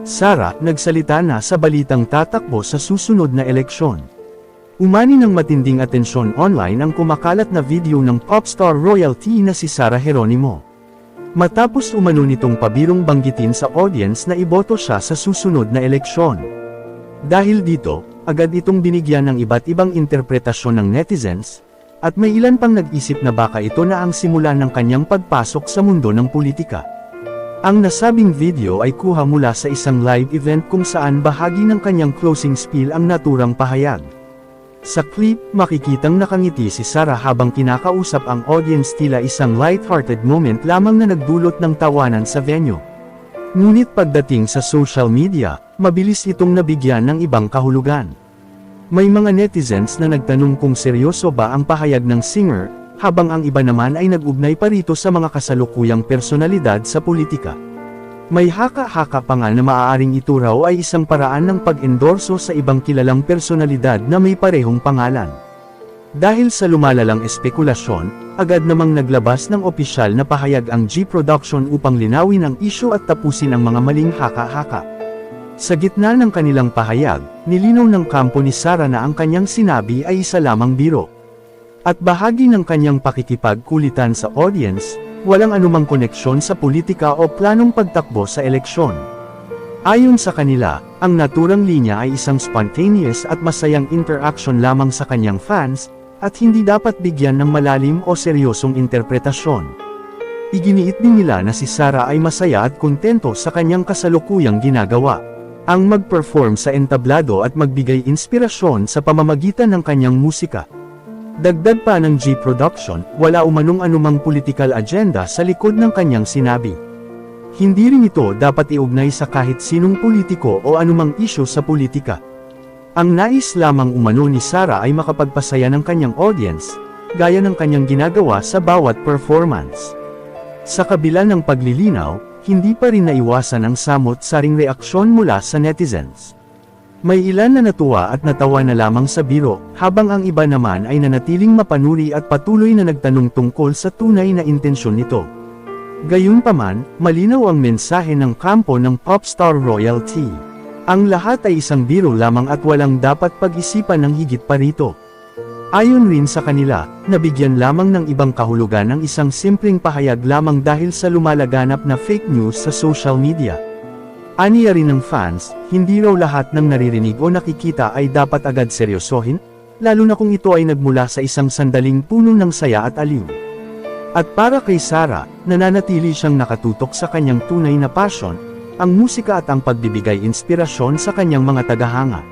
Sara, nagsalita na sa balitang tatakbo sa susunod na eleksyon. Umani ng matinding atensyon online ang kumakalat na video ng popstar royalty na si Sara Geronimo. Matapos umano nitong pabirong banggitin sa audience na iboto siya sa susunod na eleksyon. Dahil dito, agad itong binigyan ng iba't ibang interpretasyon ng netizens, at may ilan pang nag-isip na baka ito na ang simula ng kanyang pagpasok sa mundo ng politika. Ang nasabing video ay kuha mula sa isang live event kung saan bahagi ng kanyang closing spiel ang naturang pahayag. Sa clip, makikitang nakangiti si Sara habang kinakausap ang audience, tila isang light-hearted moment lamang na nagdulot ng tawanan sa venue. Ngunit pagdating sa social media, mabilis itong nabigyan ng ibang kahulugan. May mga netizens na nagtanong kung seryoso ba ang pahayag ng singer, habang ang iba naman ay nag-ugnay pa rito sa mga kasalukuyang personalidad sa politika. May haka-haka pa nga na maaaring ito raw ay isang paraan ng pag-endorso sa ibang kilalang personalidad na may parehong pangalan. Dahil sa lumalalang espekulasyon, agad namang naglabas ng opisyal na pahayag ang G Production upang linawin ang isyu at tapusin ang mga maling haka-haka. Sa gitna ng kanilang pahayag, nilinaw ng kampo ni Sara na ang kanyang sinabi ay isa lamang biro. At bahagi ng kanyang pakikipagkulitan sa audience, walang anumang koneksyon sa politika o planong pagtakbo sa eleksyon. Ayon sa kanila, ang naturang linya ay isang spontaneous at masayang interaction lamang sa kanyang fans, at hindi dapat bigyan ng malalim o seryosong interpretasyon. Iginiit din nila na si Sara ay masaya at kontento sa kanyang kasalukuyang ginagawa. Ang mag-perform sa entablado at magbigay inspirasyon sa pamamagitan ng kanyang musika. Dagdag pa ng G Production, wala umanong anumang political agenda sa likod ng kanyang sinabi. Hindi rin ito dapat iugnay sa kahit sinong politiko o anumang isyu sa politika. Ang nais lamang umano ni Sara ay makapagpasaya ng kanyang audience, gaya ng kanyang ginagawa sa bawat performance. Sa kabila ng paglilinaw, hindi pa rin naiwasan ang samot-saring reaksyon mula sa netizens. May ilan na natuwa at natawa na lamang sa biro, habang ang iba naman ay nanatiling mapanuri at patuloy na nagtanong tungkol sa tunay na intensyon nito. Gayunpaman, malinaw ang mensahe ng kampo ng popstar royalty. Ang lahat ay isang biro lamang at walang dapat pag-isipan ng higit pa rito. Ayon rin sa kanila, nabigyan lamang ng ibang kahulugan ng isang simpleng pahayag lamang dahil sa lumalaganap na fake news sa social media. Aniya rin ng fans, hindi raw lahat ng naririnig o nakikita ay dapat agad seryosohin, lalo na kung ito ay nagmula sa isang sandaling puno ng saya at aliw. At para kay Sara, nananatili siyang nakatutok sa kanyang tunay na passion, ang musika at ang pagbibigay inspirasyon sa kanyang mga tagahanga.